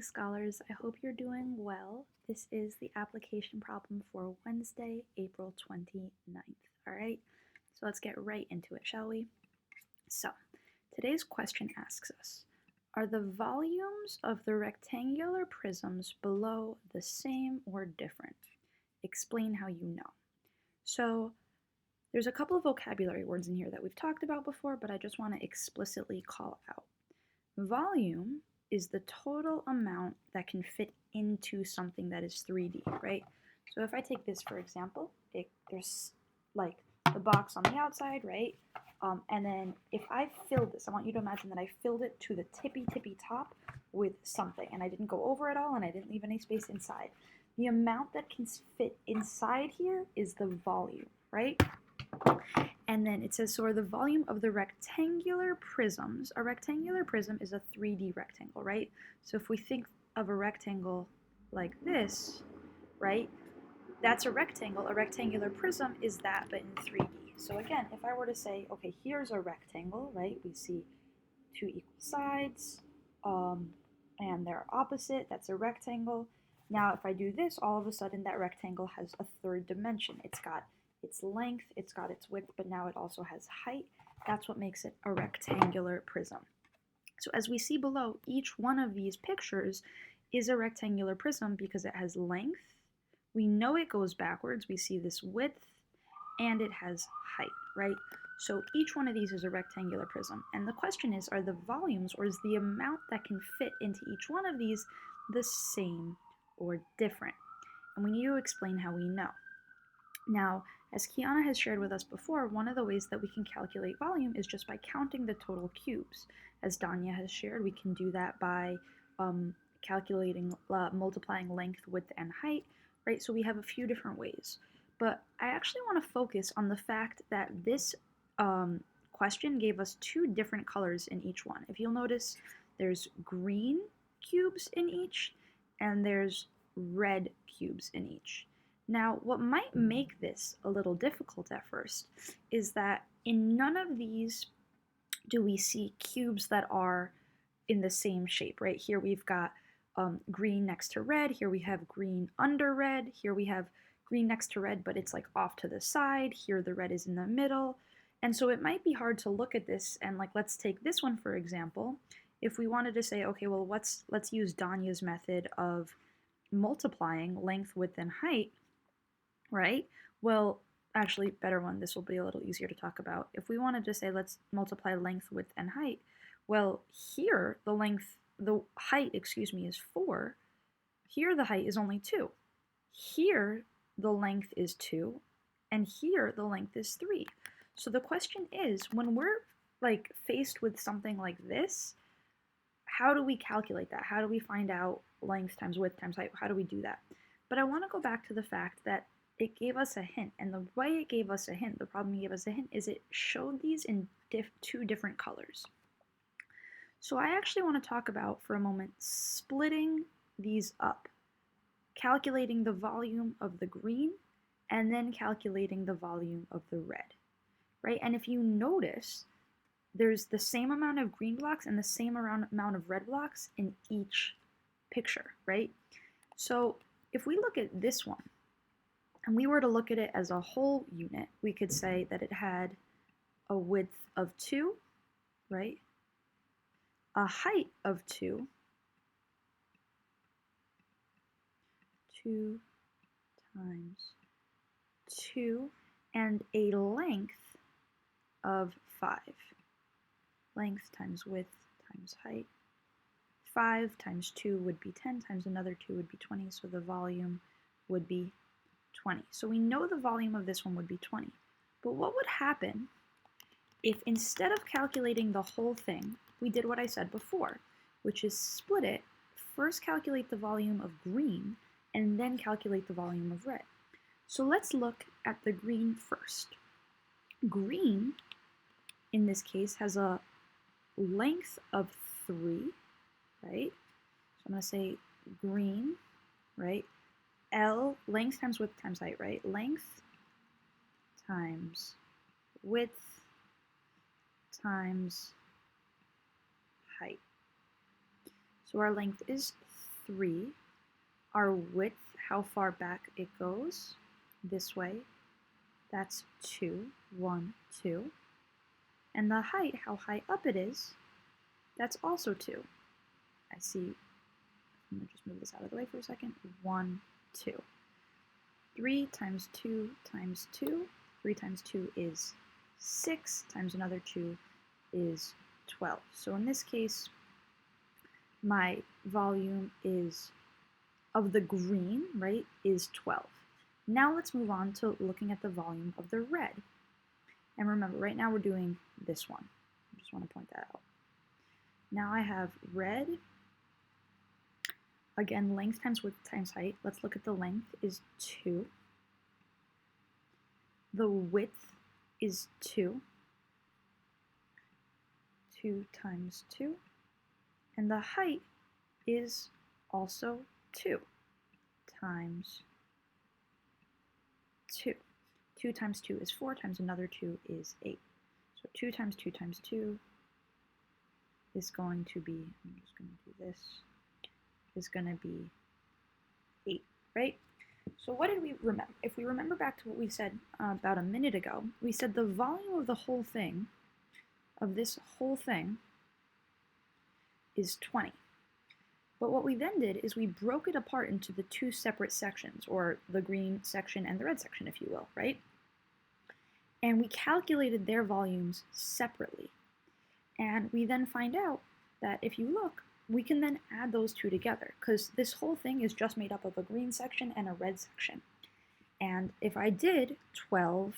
Scholars, I hope you're doing well. This is the application problem for Wednesday, April 29th. All right, so let's get right into it, shall we? So, today's question asks us, are the volumes of the rectangular prisms below the same or different? Explain how you know. So, there's a couple of vocabulary words in here that we've talked about before, but I just want to explicitly call out. Volume is the total amount that can fit into something that is 3D, right? So if I take this for example, there's like the box on the outside, right? And then if I filled this, I want you to imagine that I filled it to the tippy top with something, and I didn't go over it all, and I didn't leave any space inside. The amount that can fit inside here is the volume, right? And then it says, so are the volume of the rectangular prisms. A rectangular prism is a 3D rectangle, right? So if we think of a rectangle like this, right, that's a rectangle. A rectangular prism is that, but in 3D. So again, if I were to say, okay, here's a rectangle, right? We see two equal sides, and they're opposite. That's a rectangle. Now, if I do this, all of a sudden that rectangle has a third dimension. It's got its length, it's got its width, but now it also has height. That's what makes it a rectangular prism. So as we see below, each one of these pictures is a rectangular prism because it has length. We know it goes backwards. We see this width, and it has height, right? So each one of these is a rectangular prism. And the question is, are the volumes, or is the amount that can fit into each one of these the same or different? And we need to explain how we know. Now, as Kiana has shared with us before, one of the ways that we can calculate volume is just by counting the total cubes. As Danya has shared, we can do that by multiplying length, width, and height, right? So we have a few different ways. But I actually want to focus on the fact that this question gave us two different colors in each one. If you'll notice, there's green cubes in each, and there's red cubes in each. Now, what might make this a little difficult at first is that in none of these do we see cubes that are in the same shape, right? Here we've got green next to red, here we have green under red, here we have green next to red, but it's like off to the side, here the red is in the middle. And so it might be hard to look at this and like, let's take this one for example. If we wanted to say, okay, well, let's use Danya's method of multiplying length, width, and height, right? Well, actually, better one, this will be a little easier to talk about. If we wanted to say, let's multiply length, width, and height, well, here the height, is 4. Here the height is only 2. Here the length is 2, and here the length is 3. So the question is, when we're like faced with something like this, how do we calculate that? How do we find out length times width times height? How do we do that? But I want to go back to the fact that it gave us a hint, and the way it gave us a hint, the problem it gave us a hint, is it showed these in two different colors. So I actually want to talk about for a moment splitting these up, calculating the volume of the green, and then calculating the volume of the red, right? And if you notice, there's the same amount of green blocks and the same amount of red blocks in each picture, right? So if we look at this one, and we were to look at it as a whole unit, we could say that it had a width of 2, right? A height of 2, 2 times 2, and a length of 5. Length times width times height. 5 times 2 would be 10, times another 2 would be 20, so the volume would be 20. So we know the volume of this one would be 20. But what would happen if instead of calculating the whole thing, we did what I said before, which is split it, first calculate the volume of green, and then calculate the volume of red. So let's look at the green first. Green, in this case, has a length of 3, right? So I'm going to say green, right? L, length times width times height, right? Length times width times height. So our length is 3. Our width, how far back it goes, this way, that's 2, 1, 2. And the height, how high up it is, that's also 2. I see, I'm going to just move this out of the way for a second. 1, 2. 3 times 2 times 2. 3 times 2 is 6, times another 2 is 12. So in this case, my volume is, of the green, right, is 12. Now let's move on to looking at the volume of the red. And remember, right now we're doing this one. I just want to point that out. Now I have red, again, length times width times height. Let's look at the length is 2. The width is 2. 2 times 2. And the height is also 2 times 2. 2 times 2 is 4, times another 2 is 8. So 2 times 2 times 2 is going to be, I'm just going to do this, is going to be 8, right? So what did we remember? If we remember back to what we said about a minute ago, we said the volume of the whole thing, of this whole thing, is 20. But what we then did is we broke it apart into the two separate sections, or the green section and the red section, if you will, right? And we calculated their volumes separately. And we then find out that if you look, we can then add those two together, because this whole thing is just made up of a green section and a red section. And if I did 12,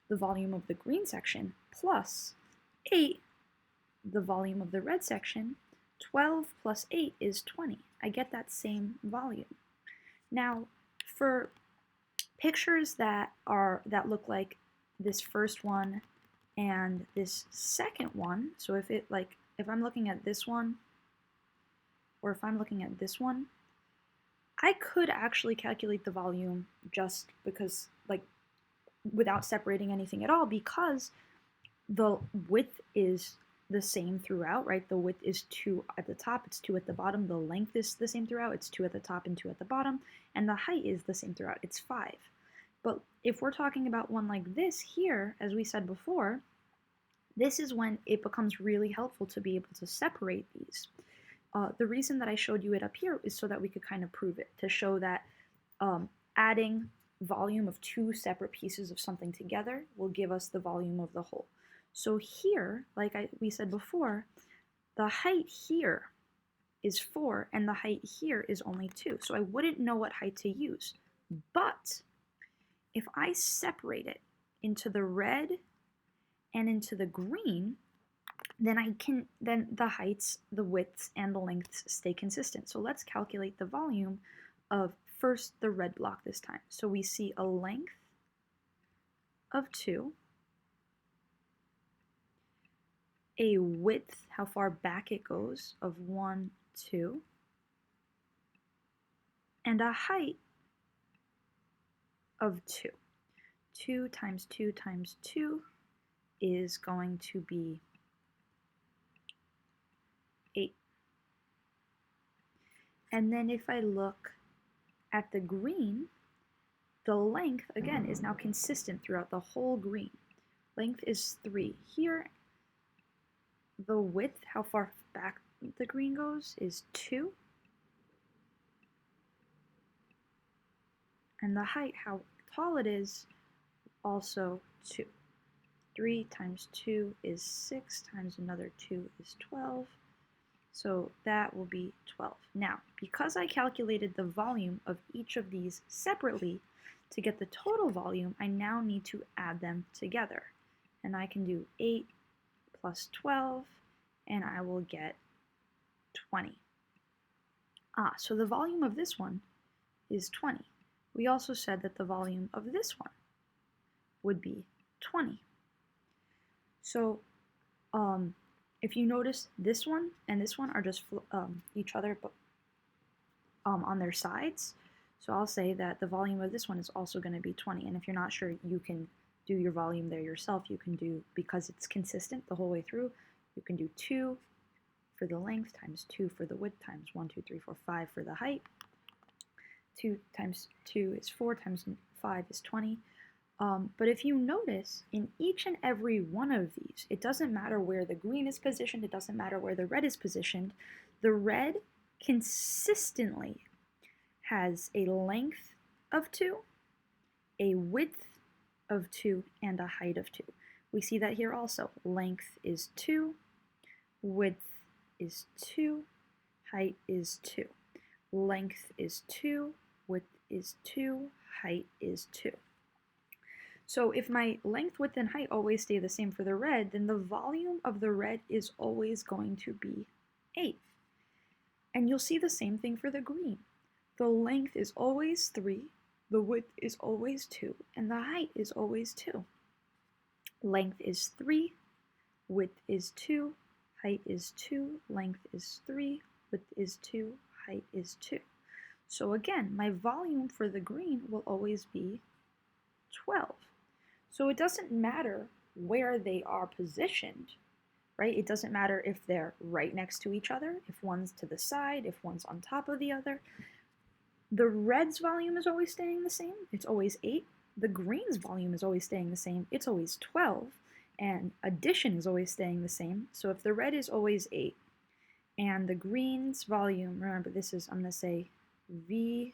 the volume of the green section, plus 8, the volume of the red section, 12 plus 8 is 20. I get that same volume. Now, for pictures that look like this first one and this second one, so if I'm looking at this one, or if I'm looking at this one, I could actually calculate the volume just because, without separating anything at all, because the width is the same throughout, right? The width is 2 at the top, it's 2 at the bottom. The length is the same throughout, it's 2 at the top and 2 at the bottom. And the height is the same throughout, it's 5. But if we're talking about one like this here, as we said before, this is when it becomes really helpful to be able to separate these. The reason that I showed you it up here is so that we could kind of prove it, to show that adding volume of two separate pieces of something together will give us the volume of the whole. So here, we said before, the height here is 4 and the height here is only 2. So I wouldn't know what height to use. But if I separate it into the red and into the green, then the heights, the widths, and the lengths stay consistent. So let's calculate the volume of first the red block this time. So we see a length of 2, a width, how far back it goes, of 1, 2, and a height of 2. 2 times 2 times 2 is going to be 8. And then if I look at the green, the length, again, is now consistent throughout the whole green. Length is 3 here. The width, how far back the green goes, is 2. And the height, how tall it is, also 2. 3 times 2 is 6, times another 2 is 12. So that will be 12. Now, because I calculated the volume of each of these separately, to get the total volume, I now need to add them together. And I can do 8 plus 12, and I will get 20. So the volume of this one is 20. We also said that the volume of this one would be 20. So if you notice, this one and this one are just each other on their sides. So I'll say that the volume of this one is also going to be 20. And if you're not sure, you can do your volume there yourself. You can do, because it's consistent the whole way through, you can do 2, for the length times 2 for the width times 1, 2, 3, 4, 5 for the height. 2 times 2 is 4 times 5 is 20. But if you notice, in each and every one of these, it doesn't matter where the green is positioned, it doesn't matter where the red is positioned, the red consistently has a length of 2, a width of 2, and a height of 2. We see that here also. Length is 2, width is 2, height is 2. Length is 2, width is 2, height is 2. So if my length, width, and height always stay the same for the red, then the volume of the red is always going to be 8. And you'll see the same thing for the green. The length is always 3, the width is always 2, and the height is always 2. Length is 3, width is 2, height is 2, length is 3, width is 2, height is 2. So again, my volume for the green will always be 12. So it doesn't matter where they are positioned, right? It doesn't matter if they're right next to each other, if one's to the side, if one's on top of the other. The red's volume is always staying the same. It's always 8. The green's volume is always staying the same. It's always 12. And addition is always staying the same. So if the red is always 8 and the green's volume, remember this is, I'm going to say V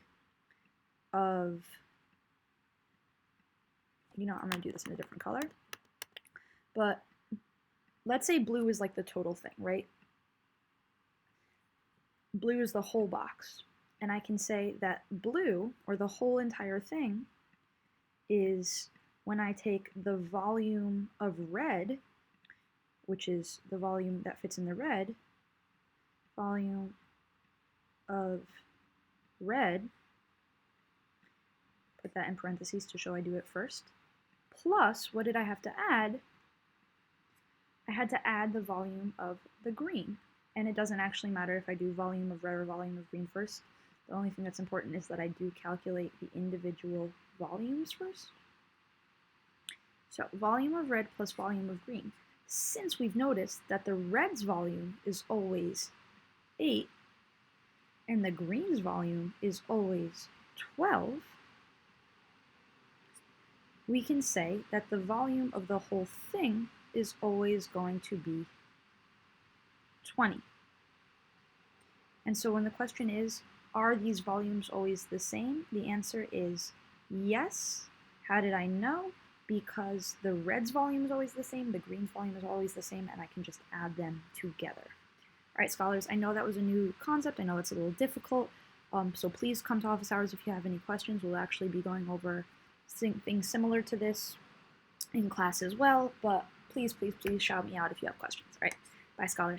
of, I'm going to do this in a different color. But let's say blue is like the total thing, right? Blue is the whole box. And I can say that blue, or the whole entire thing, is when I take the volume of red, which is the volume that fits in the red, volume of red, put that in parentheses to show I do it first, plus, what did I have to add? I had to add the volume of the green. And it doesn't actually matter if I do volume of red or volume of green first. The only thing that's important is that I do calculate the individual volumes first. So volume of red plus volume of green. Since we've noticed that the red's volume is always 8 and the green's volume is always 12, we can say that the volume of the whole thing is always going to be 20. And so when the question is, are these volumes always the same? The answer is yes. How did I know? Because the red's volume is always the same, the green's volume is always the same, and I can just add them together. All right, scholars, I know that was a new concept. I know it's a little difficult, so please come to office hours if you have any questions. We'll actually be going over things similar to this in class as well, but please, please, please shout me out if you have questions. All right, bye, scholars.